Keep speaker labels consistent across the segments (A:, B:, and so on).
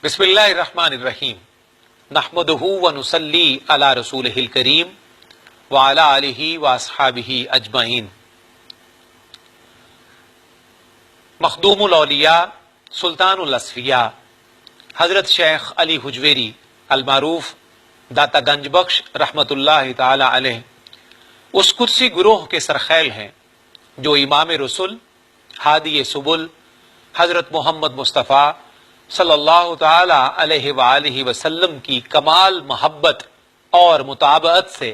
A: بسم اللہ الرحمن الرحیم نحمدہ ونصلی علی رسولہ الکریم وعلی آلہ واصحابہ اجمعین۔ مخدوم الاولیاء سلطان الاصفیاء حضرت شیخ علی حجویری المعروف داتا گنج بخش رحمت اللہ تعالی علیہ اس قدسی گروہ کے سرخیل ہیں جو امام رسول ہادی سبل حضرت محمد مصطفیٰ صلی اللہ تعالی علیہ وآلہ وسلم کی کمال محبت اور مطابعت سے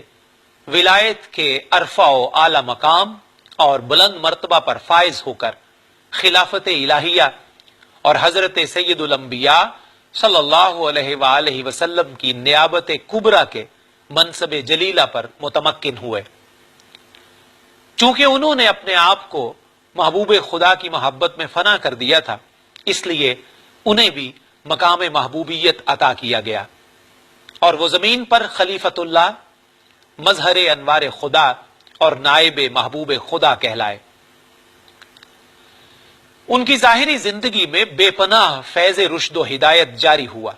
A: ولایت کے عرفہ و اعلی مقام اور بلند مرتبہ پر فائز ہو کر خلافت الہیہ اور حضرت سید الانبیاء صلی اللہ علیہ وآلہ وسلم کی نیابت کبریٰ کے منصب جلیلہ پر متمکن ہوئے۔ چونکہ انہوں نے اپنے آپ کو محبوب خدا کی محبت میں فنا کر دیا تھا، اس لیے انہیں بھی مقام محبوبیت عطا کیا گیا اور وہ زمین پر خلیفۃ اللہ، مظہر انوار خدا اور نائب محبوب خدا کہلائے۔ ان کی ظاہری زندگی میں بے پناہ فیض رشد و ہدایت جاری ہوا۔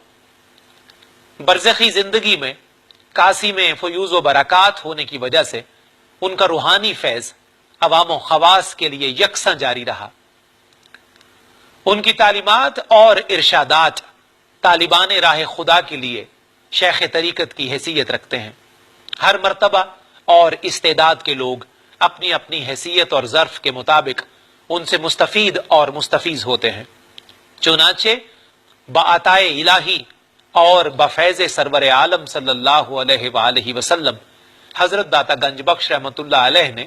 A: برزخی زندگی میں کاسی میں فیوز و برکات ہونے کی وجہ سے ان کا روحانی فیض عوام و خواص کے لیے یکساں جاری رہا۔ ان کی تعلیمات اور ارشادات طالبان راہ خدا کے لیے شیخ طریقت کی حیثیت رکھتے ہیں۔ ہر مرتبہ اور استعداد کے لوگ اپنی اپنی حیثیت اور ظرف کے مطابق ان سے مستفید اور مستفیض ہوتے ہیں۔ چنانچہ بعطائے الہی اور بفیض سرور عالم صلی اللہ علیہ وآلہ وسلم حضرت داتا گنج بخش رحمت اللہ علیہ نے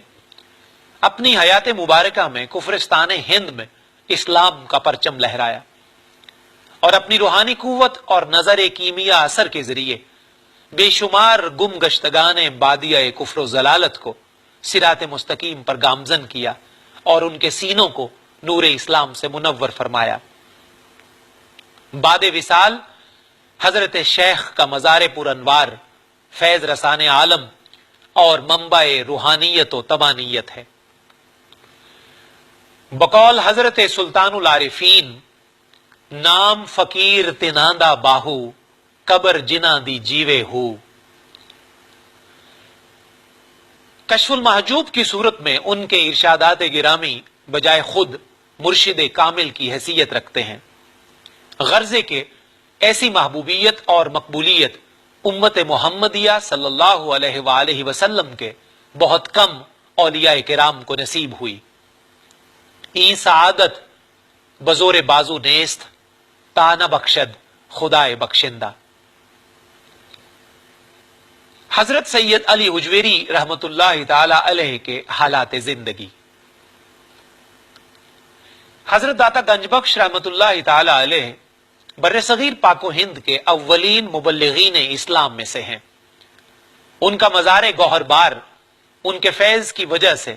A: اپنی حیات مبارکہ میں کفرستان ہند میں اسلام کا پرچم لہرایا اور اپنی روحانی قوت اور نظر کیمیا اثر کے ذریعے بے شمار گم گشتگان بادیہ کفر و ضلالت کو صراط مستقیم پر گامزن کیا اور ان کے سینوں کو نور اسلام سے منور فرمایا۔ بعد وصال حضرت شیخ کا مزار پر انوار فیض رسان عالم اور منبع روحانیت و تبانیت ہے۔ بقول حضرت سلطان العارفین نام فقیر تناندہ باہو قبر جنا دی جیوے ہو۔ کشف المحجوب کی صورت میں ان کے ارشادات گرامی بجائے خود مرشد کامل کی حیثیت رکھتے ہیں، غرض کہ ایسی محبوبیت اور مقبولیت امت محمدیہ صلی اللہ علیہ وآلہ وسلم کے بہت کم اولیاء کرام کو نصیب ہوئی۔ این سعادت بزور بازو نیست تا نہ بخشد خدائے بخشندہ۔ حضرت سید علی حجویری رحمت اللہ تعالی علیہ کے حالات زندگی۔ حضرت داتا گنج بخش رحمت اللہ تعالی علیہ بر صغیر پاک و ہند کے اولین مبلغین اسلام میں سے ہیں۔ ان کا مزار گوہر بار ان کے فیض کی وجہ سے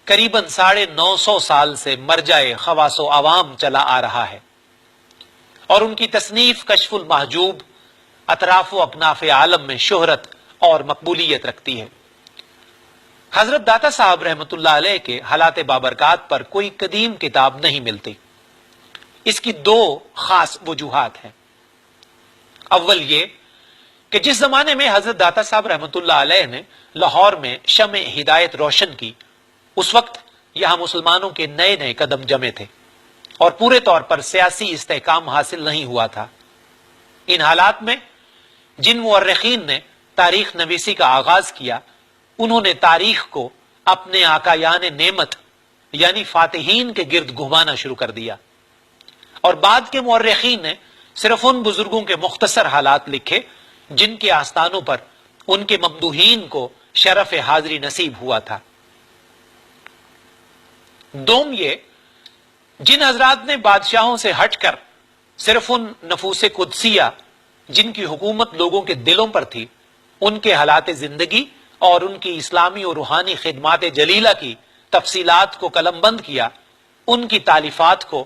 A: قریباً 950 سال سے مرجع خواص و عوام چلا آ رہا ہے اور ان کی تصنیف کشف المحجوب اطراف و اکناف عالم میں شہرت اور مقبولیت رکھتی ہے۔ حضرت داتا صاحب رحمت اللہ علیہ کے حالات بابرکات پر کوئی قدیم کتاب نہیں ملتی۔ اس کی دو خاص وجوہات ہیں۔ اول یہ کہ جس زمانے میں حضرت داتا صاحب رحمت اللہ علیہ نے لاہور میں شمع ہدایت روشن کی، اس وقت یہاں مسلمانوں کے نئے نئے قدم جمے تھے اور پورے طور پر سیاسی استحکام حاصل نہیں ہوا تھا۔ ان حالات میں جن مورخین نے تاریخ نویسی کا آغاز کیا، انہوں نے تاریخ کو اپنے آقایان نعمت یعنی فاتحین کے گرد گھمانا شروع کر دیا، اور بعد کے مورخین نے صرف ان بزرگوں کے مختصر حالات لکھے جن کے آستانوں پر ان کے ممدوحین کو شرف حاضری نصیب ہوا تھا۔ دوم یہ جن حضرات نے بادشاہوں سے ہٹ کر صرف ان نفوس قدسیہ جن کی حکومت لوگوں کے دلوں پر تھی، ان کے حالات زندگی اور ان کی اسلامی اور روحانی خدمات جلیلہ کی تفصیلات کو قلم بند کیا، ان کی تالیفات کو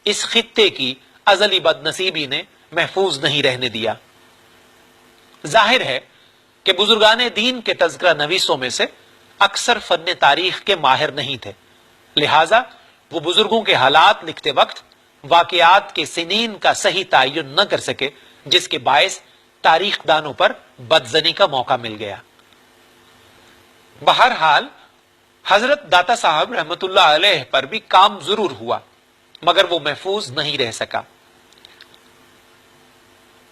A: اس خطے کی ازلی بد نصیبی نے محفوظ نہیں رہنے دیا۔ ظاہر ہے کہ بزرگان دین کے تذکرہ نویسوں میں سے اکثر فن تاریخ کے ماہر نہیں تھے، لہٰذا وہ بزرگوں کے حالات لکھتے وقت واقعات کے سنین کا صحیح تعین نہ کر سکے، جس کے باعث تاریخ دانوں پر بدزنی کا موقع مل گیا۔ بہرحال حضرت داتا صاحب رحمت اللہ علیہ پر بھی کام ضرور ہوا، مگر وہ محفوظ نہیں رہ سکا۔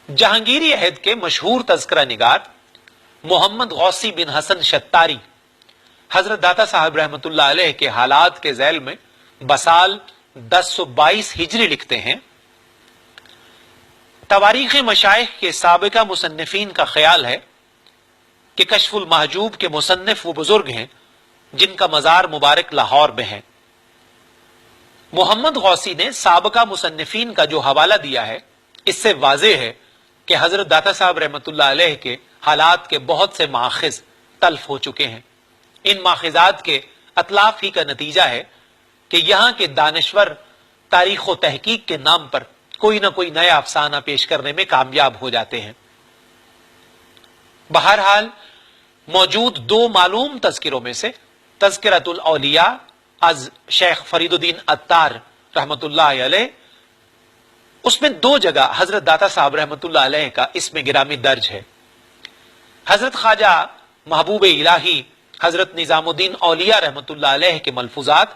A: جہانگیری عہد کے مشہور تذکرہ نگار محمد غوثی بن حسن شتاری حضرت داتا صاحب رحمت اللہ علیہ کے حالات کے ذیل میں بسال 1022 ہجری لکھتے ہیں، تواریخ مشائخ کے سابقہ مصنفین کا خیال ہے کہ کشف المحجوب کے مصنف وہ بزرگ ہیں جن کا مزار مبارک لاہور میں ہے۔ محمد غوثی نے سابقہ مصنفین کا جو حوالہ دیا ہے، اس سے واضح ہے کہ حضرت داتا صاحب رحمت اللہ علیہ کے حالات کے بہت سے ماخذ تلف ہو چکے ہیں۔ ان ماخذات کے اتلاف ہی کا نتیجہ ہے کہ یہاں کے دانشور تاریخ و تحقیق کے نام پر کوئی نہ کوئی نیا افسانہ پیش کرنے میں کامیاب ہو جاتے ہیں۔ بہرحال موجود دو معلوم تذکروں میں سے تذکرۃ الاولیاء از شیخ فرید الدین عطار رحمت اللہ علیہ، اس میں دو جگہ حضرت داتا صاحب رحمت اللہ علیہ کا اسم گرامی درج ہے۔ حضرت خواجہ محبوب الہی حضرت نظام الدین اولیاء رحمت اللہ علیہ کے ملفوظات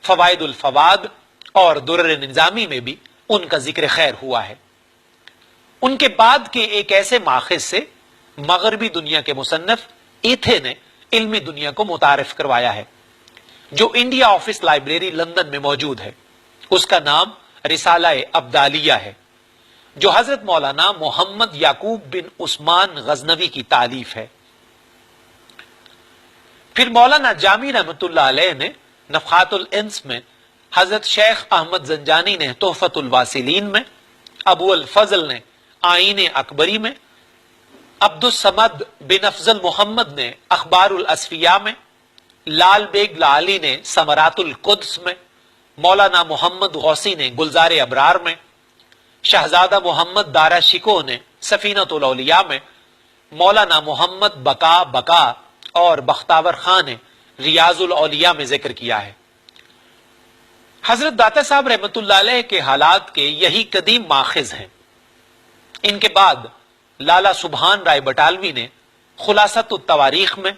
A: فوائد الفواد اور درر نظامی میں بھی ان کا ذکر خیر ہوا ہے۔ ان کے بعد کے ایک ایسے ماخذ سے مغربی دنیا کے مصنف ایتھے نے علمی دنیا کو متعارف کروایا ہے، جو انڈیا آفس لائبریری لندن میں موجود ہے۔ اس کا نام رسالہ ابدالیہ ہے، جو حضرت مولانا محمد یعقوب بن عثمان غزنوی کی تالیف ہے۔ پھر مولانا جامی رحمت اللہ علیہ نے نفحات الانس میں، حضرت شیخ احمد زنجانی نے تحفۃ الواصلین میں، ابو الفضل نے آئین اکبری میں، عبد الصمد بن افضل محمد نے اخبار الاسفیاء میں، لال بیگ لعلی نے ثمرات القدس میں، مولانا محمد غوثی نے گلزار ابرار میں، شہزادہ محمد دارا شکو نے سفینۃ الاولیاء میں، مولانا محمد بقا اور بختاور خان نے ریاض الاولیاء میں ذکر کیا ہے۔ حضرت داتا صاحب رحمت اللہ علیہ کے حالات کے یہی قدیم ماخذ ہیں۔ ان کے بعد لالا سبحان رائے بٹالوی نے خلاصۃ التواریخ میں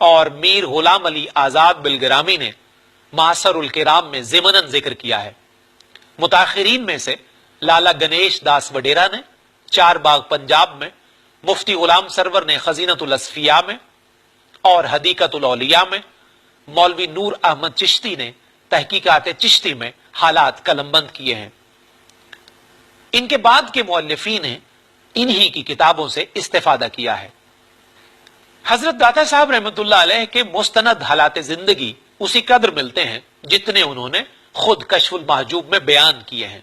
A: اور میر غلام علی آزاد بلگرامی نے معاصر الکرام میں ضمناً ذکر کیا ہے۔ متاخرین میں سے لالا گنیش داس وڈیرا نے چار باغ پنجاب میں، مفتی غلام سرور نے خزینۃ الاسفیاء میں اور حدیقۃ الاولیاء میں، مولوی نور احمد چشتی نے تحقیقات چشتی میں حالات قلم بند کیے ہیں۔ ان کے بعد کے مؤلفین نے انہی کی کتابوں سے استفادہ کیا ہے۔ حضرت داتا صاحب رحمت اللہ علیہ کے مستند حالات زندگی اسی قدر ملتے ہیں جتنے انہوں نے خود کشف المحجوب میں بیان کیے ہیں۔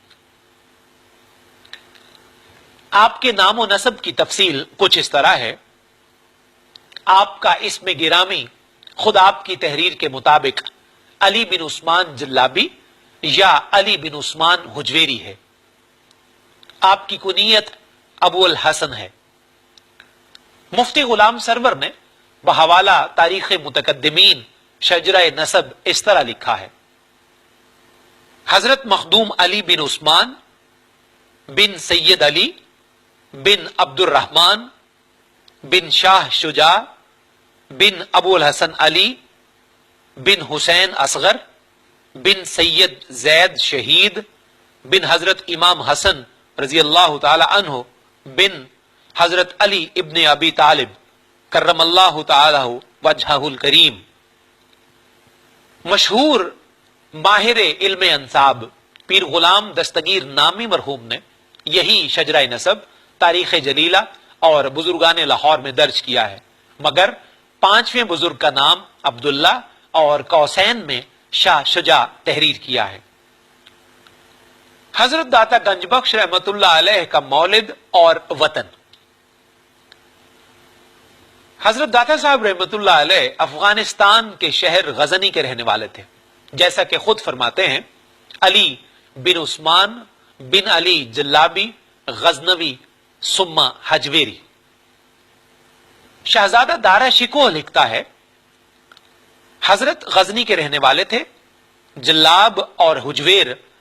A: آپ کے نام و نسب کی تفصیل کچھ اس طرح ہے۔ آپ کا اسم گرامی خود آپ کی تحریر کے مطابق علی بن عثمان جلابی یا علی بن عثمان حجویری ہے۔ آپ کی کنیت ابو الحسن ہے۔ مفتی غلام سرور نے بحوالہ تاریخ متقدمین شجرہ نسب اس طرح لکھا ہے: حضرت مخدوم علی بن عثمان بن سید علی بن عبد الرحمن بن شاہ شجاع بن ابو الحسن علی بن حسین اصغر بن سید زید شہید بن حضرت امام حسن رضی اللہ تعالی عنہ بن حضرت علی ابن ابی طالب کرم اللہ تعالی وجہہ الکریم۔ مشہور ماہر علم انساب پیر غلام دستگیر نامی مرحوم نے یہی شجرہ نسب تاریخ جلیلہ اور بزرگان لاہور میں درج کیا ہے، مگر پانچویں بزرگ کا نام عبداللہ اور قوسین میں شاہ شجاع تحریر کیا ہے۔ حضرت داتا گنج بخش رحمت اللہ علیہ کا مولد اور وطن۔ حضرت داتا صاحب رحمت اللہ علیہ افغانستان کے شہر غزنی کے رہنے والے تھے، جیسا کہ خود فرماتے ہیں: علی بن عثمان بن علی جلابی غزنوی ثم حجویری۔ شہزادہ دارا شکوہ لکھتا ہے: حضرت غزنی کے رہنے والے تھے، جلاب اور حجویر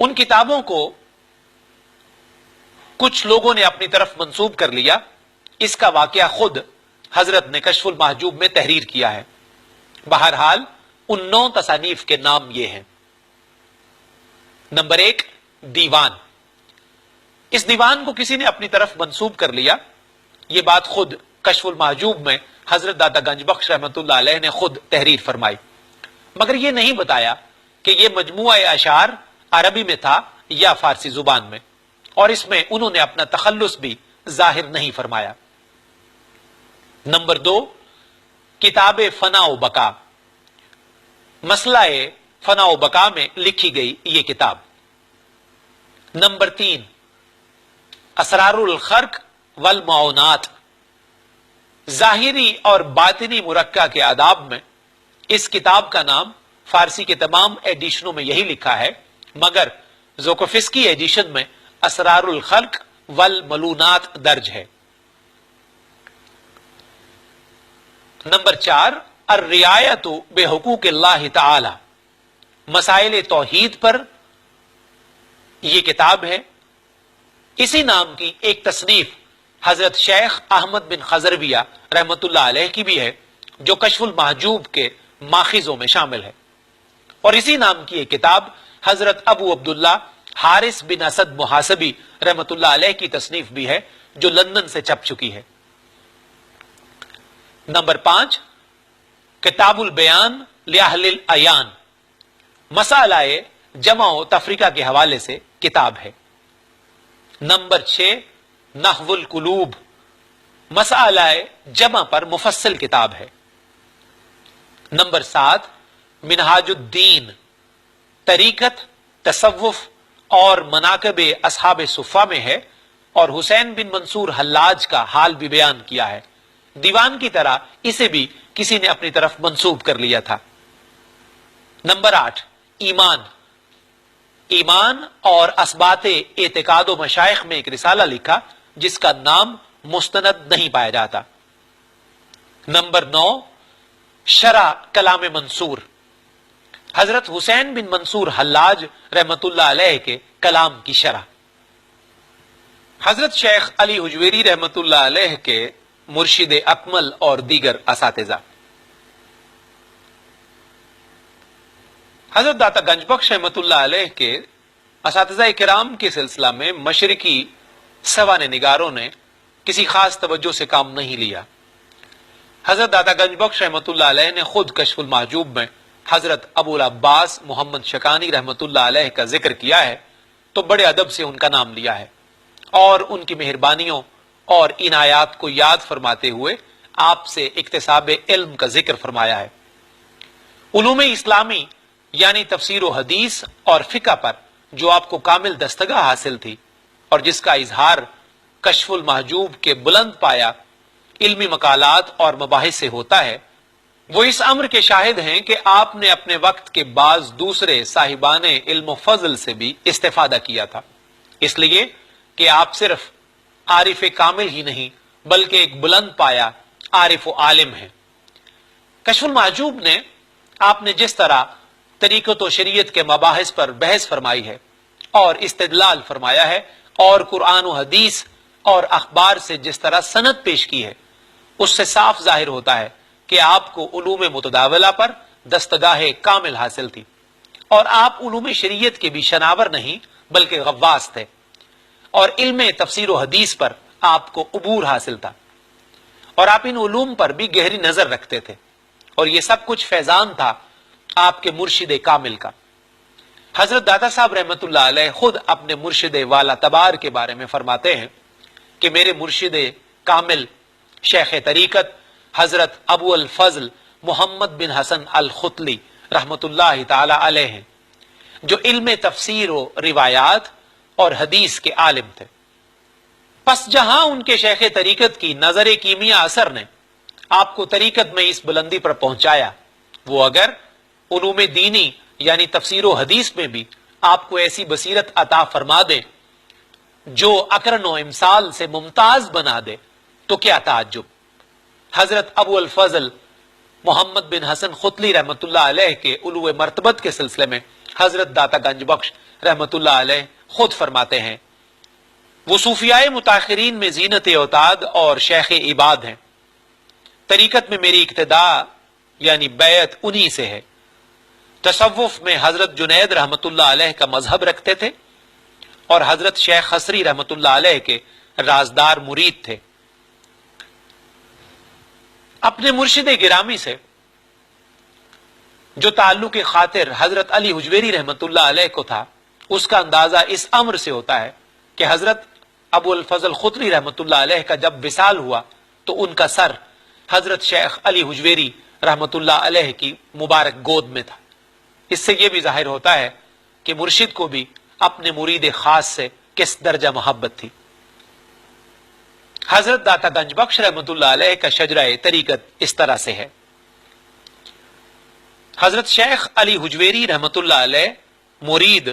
A: ان کتابوں کو کچھ لوگوں نے اپنی طرف منسوب کر لیا. اس کا واقعہ خود حضرت نے کشف المحجوب میں تحریر کیا ہے. بہرحال ان 9 تصانیف کے نام یہ ہیں. نمبر 1 دیوان. اس دیوان کو کسی نے اپنی طرف منسوب کر لیا. یہ بات خود کشف المحجوب میں حضرت داتا گنج بخش رحمت اللہ علیہ نے خود تحریر فرمائی، مگر یہ نہیں بتایا کہ یہ مجموعہ اشعار عربی میں تھا یا فارسی زبان میں، اور اس میں انہوں نے اپنا تخلص بھی ظاہر نہیں فرمایا. نمبر 2 کتاب فنا و بقا. مسئلہ فنا و بقا میں لکھی گئی یہ کتاب. نمبر 3 اسرار الخرق والمعونات. ظاہری اور باطنی مرکہ کے آداب میں اس کتاب کا نام فارسی کے تمام ایڈیشنوں میں یہی لکھا ہے، مگر زوکوفسکی ایڈیشن میں اسرار الخلق والملونات درج ہے. نمبر 4 الرعایت بحقوق اللہ تعالی. مسائل توحید پر یہ کتاب ہے. اسی نام کی ایک تصنیف حضرت شیخ احمد بن خضرویہ رحمت اللہ علیہ کی بھی ہے، جو کشف المحجوب کے ماخذوں میں شامل ہے. اور اسی نام کی ایک کتاب حضرت ابو عبداللہ حارث بن اسد محاسبی رحمت اللہ علیہ کی تصنیف بھی ہے، جو لندن سے چھپ چکی ہے. نمبر 5 کتاب البیان لأہل العیان. مسئلہ جمع و تفریقہ کے حوالے سے کتاب ہے. نمبر 6 نحو القلوب. مسئلہ جمع پر مفصل کتاب ہے. نمبر 7 منہاج الدین. طریقت، تصوف اور مناقب اصحاب صفہ میں ہے، اور حسین بن منصور حلاج کا حال بھی بیان کیا ہے. دیوان کی طرح اسے بھی کسی نے اپنی طرف منسوب کر لیا تھا. نمبر 8 ایمان. ایمان اور اسبات اعتقاد و مشائخ میں ایک رسالہ لکھا جس کا نام مستند نہیں پایا جاتا. نمبر 9 شرح کلام منصور. حضرت حسین بن منصور حلاج رحمت اللہ علیہ کے کلام کی شرح. حضرت شیخ علی حجویری رحمت اللہ علیہ کے مرشد اکمل اور دیگر اساتذہ. حضرت داتا گنج بخش رحمت اللہ علیہ کے اساتذہ کرام کے سلسلہ میں مشرقی سوانح نگاروں نے کسی خاص توجہ سے کام نہیں لیا. حضرت داتا گنج بخش رحمت اللہ علیہ نے خود کشف المحجوب میں حضرت ابو العباس محمد شکانی رحمت اللہ علیہ کا ذکر کیا ہے تو بڑے ادب سے ان کا نام لیا ہے، اور ان کی مہربانیوں اور عنایات کو یاد فرماتے ہوئے آپ سے اکتساب علم کا ذکر فرمایا ہے. علوم اسلامی یعنی تفسیر و حدیث اور فقہ پر جو آپ کو کامل دستگاہ حاصل تھی، اور جس کا اظہار کشف المحجوب کے بلند پایا علمی مقالات اور مباحث سے ہوتا ہے، وہ اس امر کے شاہد ہیں کہ آپ نے اپنے وقت کے بعض دوسرے صاحبان علم و فضل سے بھی استفادہ کیا تھا، اس لیے کہ آپ صرف عارف کامل ہی نہیں بلکہ ایک بلند پایا عارف و عالم ہیں. کشف المحجوب نے آپ نے جس طرح طریقت و شریعت کے مباحث پر بحث فرمائی ہے اور استدلال فرمایا ہے، اور قرآن و حدیث اور اخبار سے جس طرح سند پیش کی ہے، اس سے صاف ظاہر ہوتا ہے کہ آپ کو علوم متداولہ پر دستگاہ کامل حاصل تھی، اور آپ علوم شریعت کے بھی شناور نہیں بلکہ غواص تھے، اور علم تفسیر و حدیث پر آپ کو عبور حاصل تھا، اور آپ ان علوم پر بھی گہری نظر رکھتے تھے، اور یہ سب کچھ فیضان تھا آپ کے مرشد کامل کا. حضرت داتا صاحب رحمت اللہ علیہ خود اپنے مرشد والا تبار کے بارے میں فرماتے ہیں کہ میرے مرشد کامل شیخ طریقت حضرت ابو الفضل محمد بن حسن الختلی رحمت اللہ تعالی علیہ ہیں، جو علم تفسیر و روایات اور حدیث کے عالم تھے. پس جہاں ان کے شیخ طریقت کی نظر کیمیا اثر نے آپ کو طریقت میں اس بلندی پر پہنچایا، وہ اگر علوم دینی یعنی تفسیر و حدیث میں بھی آپ کو ایسی بصیرت عطا فرما دے جو اقرن و امثال سے ممتاز بنا دے تو کیا تعجب. حضرت ابو الفضل محمد بن حسن خطلی رحمت اللہ علیہ کے علو مرتبت کے سلسلے میں حضرت داتا گنج بخش رحمت اللہ علیہ خود فرماتے ہیں، وہ صوفیاء متاخرین میں زینت اوتاد اور شیخ عباد ہیں، طریقت میں میری اقتدا یعنی بیعت انہی سے ہے، تصوف میں حضرت جنید رحمت اللہ علیہ کا مذہب رکھتے تھے اور حضرت شیخ خسری رحمت اللہ علیہ کے رازدار مرید تھے۔ اپنے مرشد گرامی سے جو تعلق خاطر حضرت علی حجویری رحمت اللہ علیہ کو تھا، اس کا اندازہ اس امر سے ہوتا ہے کہ حضرت ابو الفضل خطری رحمت اللہ علیہ کا جب وصال ہوا تو ان کا سر حضرت شیخ علی حجویری رحمت اللہ علیہ کی مبارک گود میں تھا۔ اس سے یہ بھی ظاہر ہوتا ہے کہ مرشد کو بھی اپنے مرید خاص سے کس درجہ محبت تھی۔ حضرت داتا گنج بخش رحمت اللہ علیہ کا شجرہ طریقت اس طرح سے ہے۔ حضرت شیخ علی حجویری رحمت اللہ علیہ مرید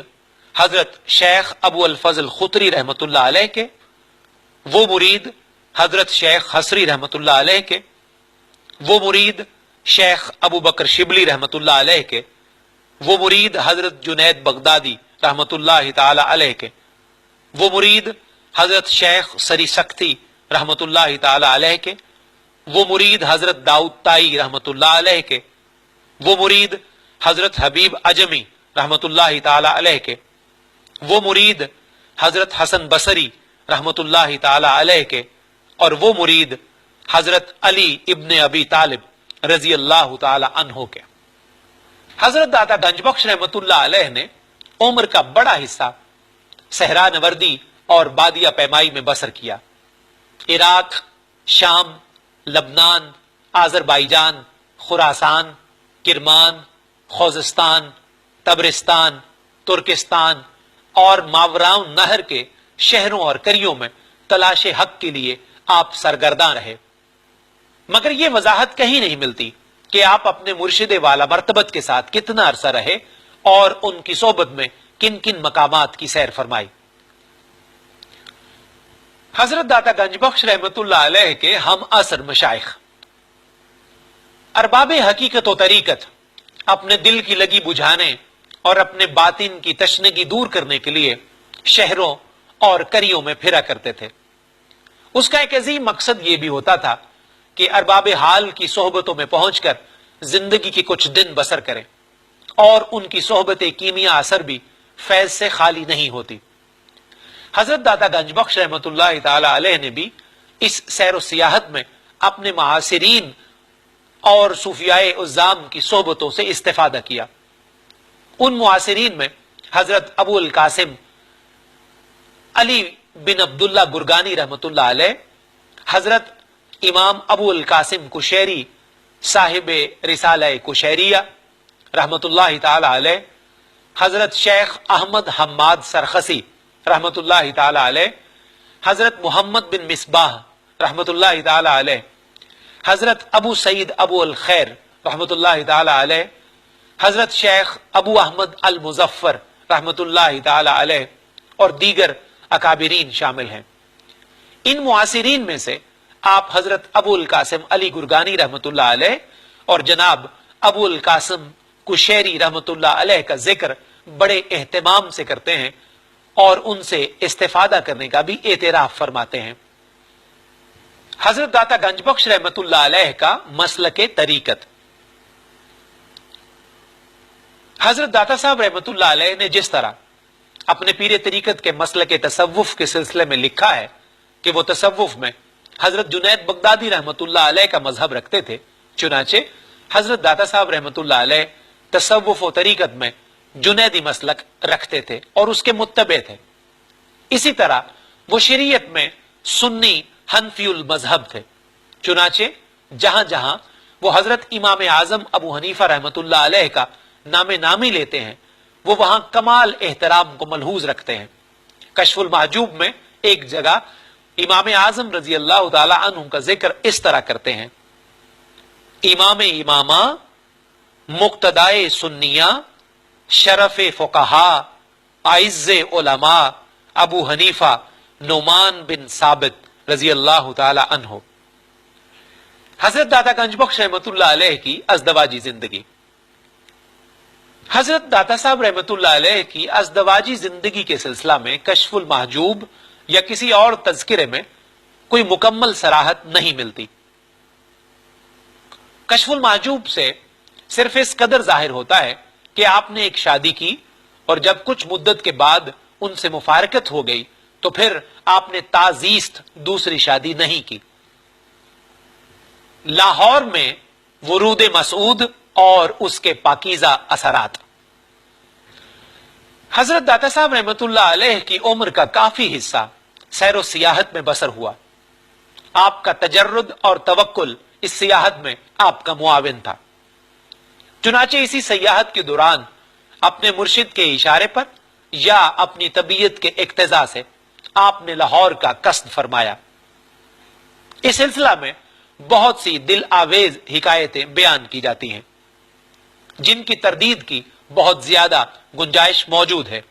A: حضرت شیخ ابو الفضل خطری رحمت اللہ علیہ کے، وہ مرید حضرت شیخ حسری رحمت اللہ علیہ کے، وہ مرید شیخ ابو بکر شبلی رحمت اللہ علیہ کے، وہ مرید حضرت جنید بغدادی رحمت اللہ تعالی علیہ کے، وہ مرید حضرت شیخ سری سکتی رحمت اللہ تعالی علیہ کے، وہ مرید حضرت داؤد تائی رحمت اللہ علیہ کے، وہ مرید حضرت حبیب عجمی رحمت اللہ تعالی علیہ کے، وہ مرید حضرت حسن بصری رحمت اللہ تعالی علیہ کے، اور وہ مرید حضرت علی ابن ابی طالب رضی اللہ تعالی عنہ کے۔ حضرت داتا گنج بخش رحمت اللہ علیہ نے عمر کا بڑا حصہ صحرا نوردی اور بادیہ پیمائی میں بسر کیا۔ عراق، شام، لبنان، آذربائیجان، خراسان، کرمان، خوزستان، تبرستان، ترکستان اور ماوراء نہر کے شہروں اور قریوں میں تلاش حق کے لیے آپ سرگرداں رہے، مگر یہ وضاحت کہیں نہیں ملتی کہ آپ اپنے مرشد والا مرتبت کے ساتھ کتنا عرصہ رہے اور ان کی صحبت میں کن کن مقامات کی سیر فرمائی۔ حضرت داتا گنج بخش رحمت اللہ علیہ کے ہم عصر مشائخ ارباب حقیقت و طریقت اپنے دل کی لگی بجھانے اور اپنے باطن کی تشنگی دور کرنے کے لیے شہروں اور قریوں میں پھرا کرتے تھے۔ اس کا ایک عظیم مقصد یہ بھی ہوتا تھا کہ ارباب حال کی صحبتوں میں پہنچ کر زندگی کے کچھ دن بسر کریں، اور ان کی صحبت کیمیا اثر بھی فیض سے خالی نہیں ہوتی۔ حضرت داتا گنج بخش رحمت اللہ تعالی علیہ نے بھی اس سیر و سیاحت میں اپنے معاصرین اور صوفیاء عظام کی صحبتوں سے استفادہ کیا۔ ان معاصرین میں حضرت ابو القاسم علی بن عبداللہ گرگانی رحمت اللہ علیہ، حضرت امام ابو القاسم کشیری صاحب رسالہ کشیریہ رحمت اللہ تعالی علیہ، حضرت شیخ احمد حماد سرخسی رحمت اللہ تعالی علیہ، حضرت محمد بن مصباح رحمت اللہ تعالی علیہ، حضرت ابو سعید ابو الخیر رحمت اللہ تعالی علیہ، حضرت شیخ ابو احمد المظفر رحمت اللہ تعالی علیہ، اور دیگر اکابرین شامل ہیں۔ ان معاصرین میں سے آپ حضرت ابو القاسم علی گرگانی رحمت اللہ علیہ اور جناب ابو القاسم کشیری رحمت اللہ علیہ کا ذکر بڑے اہتمام سے کرتے ہیں اور ان سے استفادہ کرنے کا بھی اعتراف فرماتے ہیں۔ حضرت داتا گنج بخش رحمت اللہ علیہ کا مسلک طریقت۔ حضرت داتا صاحب رحمت اللہ علیہ نے جس طرح اپنے پیر طریقت کے مسلک تصوف کے سلسلے میں لکھا ہے کہ وہ تصوف میں حضرت جنید بغدادی رحمت اللہ علیہ کا مذہب رکھتے تھے، چنانچہ حضرت داتا صاحب رحمت اللہ علیہ تصوف و طریقت میں جنیدی مسلک رکھتے تھے اور اس کے متبع تھے۔ اسی طرح وہ شریعت میں سنی حنفی المذہب تھے، چنانچہ جہاں جہاں وہ حضرت امام اعظم ابو حنیفہ رحمت اللہ علیہ کا نام نامی لیتے ہیں، وہ وہاں کمال احترام کو ملحوظ رکھتے ہیں۔ کشف المحجوب میں ایک جگہ امام اعظم رضی اللہ تعالی عنہ کا ذکر اس طرح کرتے ہیں: امام امامہ، مقتدائے سنیہ، شرف فقہا، عز علماء، ابو حنیفہ نعمان بن ثابت رضی اللہ تعالی عنہ۔ حضرت داتا گنج بخش رحمت اللہ علیہ کی ازدواجی زندگی. حضرت داتا صاحب رحمت اللہ علیہ کی ازدواجی زندگی کے سلسلہ میں کشف المحجوب یا کسی اور تذکرے میں کوئی مکمل صراحت نہیں ملتی. کشف المحجوب سے صرف اس قدر ظاہر ہوتا ہے کہ آپ نے ایک شادی کی اور جب کچھ مدت کے بعد ان سے مفارقت ہو گئی تو پھر آپ نے تازیست دوسری شادی نہیں کی. لاہور میں ورود مسعود اور اس کے پاکیزہ اثرات. حضرت داتا صاحب رحمت اللہ علیہ کی عمر کا کافی حصہ سیر و سیاحت میں بسر ہوا. آپ کا تجرد اور توکل اس سیاحت میں آپ کا معاون تھا. چنانچہ اسی سیاحت کے دوران اپنے مرشد کے اشارے پر یا اپنی طبیعت کے اقتضاء سے آپ نے لاہور کا قصد فرمایا. اس سلسلہ میں بہت سی دل آویز حکایتیں بیان کی جاتی ہیں جن کی تردید کی بہت زیادہ گنجائش موجود ہے.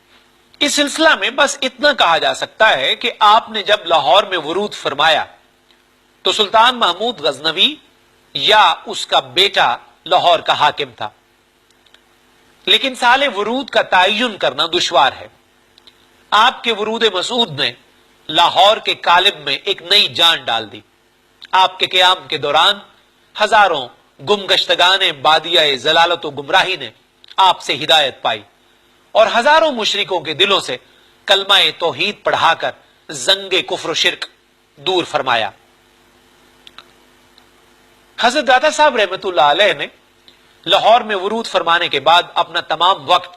A: اس سلسلہ میں بس اتنا کہا جا سکتا ہے کہ آپ نے جب لاہور میں ورود فرمایا تو سلطان محمود غزنوی یا اس کا بیٹا لاہور کا حاکم تھا، لیکن سال ورود کا تعین کرنا دشوار ہے. آپ کے ورود مسعود نے لاہور کے قالب میں ایک نئی جان ڈال دی. آپ کے قیام کے دوران ہزاروں گمگشتگان بادیہ ضلالت و گمراہی نے آپ سے ہدایت پائی اور ہزاروں مشرکوں کے دلوں سے کلمہ توحید پڑھا کر زنگ کفر و شرک دور فرمایا. حضرت داتا صاحب رحمت اللہ علیہ نے لاہور میں ورود فرمانے کے بعد اپنا تمام وقت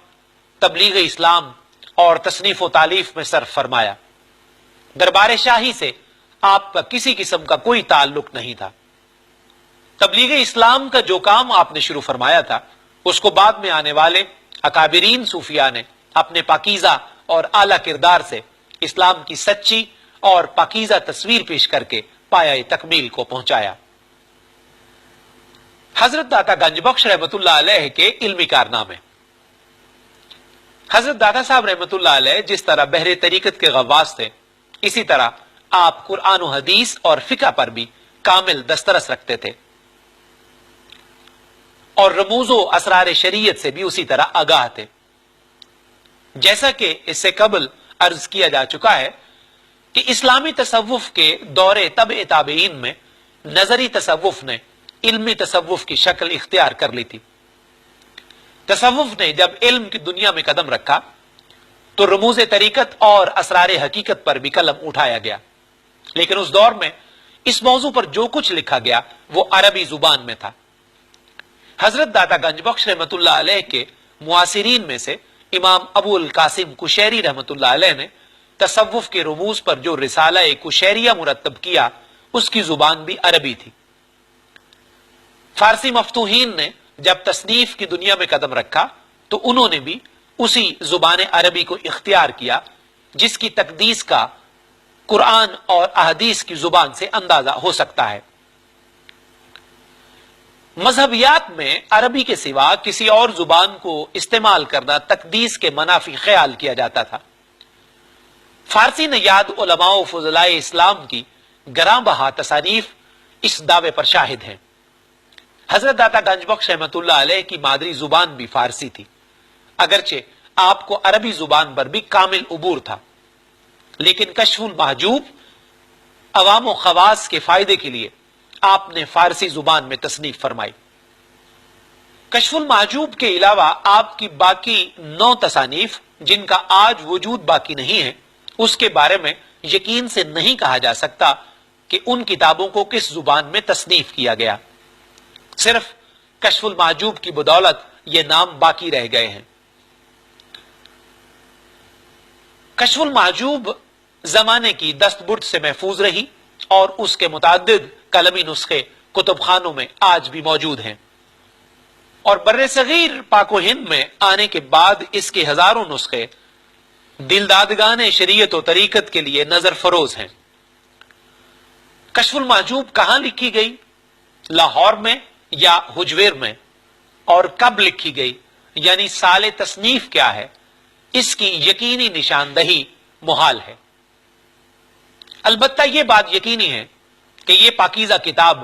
A: تبلیغ اسلام اور تصنیف و تالیف میں صرف فرمایا. دربار شاہی سے آپ کا کسی قسم کا کوئی تعلق نہیں تھا. تبلیغ اسلام کا جو کام آپ نے شروع فرمایا تھا اس کو بعد میں آنے والے اکابرین صوفیاء نے اپنے پاکیزہ اور اعلیٰ کردار سے اسلام کی سچی اور پاکیزہ تصویر پیش کر کے پایہ تکمیل کو پہنچایا. حضرت داتا گنج بخش رحمت اللہ علیہ کے علمی کارنامے. حضرت داتا صاحب رحمت اللہ علیہ جس طرح بحر طریقت کے غواص تھے، اسی طرح آپ قرآن و حدیث اور فقہ پر بھی کامل دسترس رکھتے تھے اور رموز و اسرار شریعت سے بھی اسی طرح آگاہ تھے. جیسا کہ اس سے قبل عرض کیا جا چکا ہے کہ اسلامی تصوف کے دور تبع تابعین میں نظری تصوف نے علمی تصوف کی شکل اختیار کر لی تھی. تصوف نے جب علم کی دنیا میں قدم رکھا تو رموز طریقت اور اسرار حقیقت پر بھی قلم اٹھایا گیا، لیکن اس دور میں اس موضوع پر جو کچھ لکھا گیا وہ عربی زبان میں تھا. حضرت داتا گنج بخش رحمت اللہ علیہ کے معاصرین میں سے امام ابو القاسم کشیری رحمت اللہ علیہ نے تصوف کے رموز پر جو رسالہ کشیریہ مرتب کیا اس کی زبان بھی عربی تھی. فارسی مفتوحین نے جب تصنیف کی دنیا میں قدم رکھا تو انہوں نے بھی اسی زبان عربی کو اختیار کیا جس کی تقدیس کا قرآن اور احادیث کی زبان سے اندازہ ہو سکتا ہے. مذہبیات میں عربی کے سوا کسی اور زبان کو استعمال کرنا تقدیس کے منافی خیال کیا جاتا تھا. فارسی نژاد علماء و فضلاء اسلام کی گراں بہا تصانیف اس دعوے پر شاہد ہیں. حضرت داتا گنج بخش رحمت اللہ علیہ کی مادری زبان بھی فارسی تھی، اگرچہ آپ کو عربی زبان پر بھی کامل عبور تھا، لیکن کشف المحجوب عوام و خواص کے فائدے کے لیے آپ نے فارسی زبان میں تصنیف فرمائی. کشف المحجوب کے علاوہ آپ کی باقی 9 تصانیف جن کا آج وجود باقی نہیں ہے اس کے بارے میں یقین سے نہیں کہا جا سکتا کہ ان کتابوں کو کس زبان میں تصنیف کیا گیا. صرف کشف المحجوب کی بدولت یہ نام باقی رہ گئے ہیں. کشف المحجوب زمانے کی دست برد سے محفوظ رہی اور اس کے متعدد قلمی نسخے کتب خانوں میں آج بھی موجود ہیں، اور بر صغیر پاک و ہند میں آنے کے بعد اس کے ہزاروں نسخے دلدادگان شریعت و طریقت کے لیے نظر فروز ہیں. کشف المحجوب کہاں لکھی گئی؟ لاہور میں یا حجویر میں؟ اور کب لکھی گئی یعنی سال تصنیف کیا ہے، اس کی یقینی نشاندہی محال ہے. البتہ یہ بات یقینی ہے کہ یہ پاکیزہ کتاب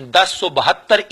A: 1072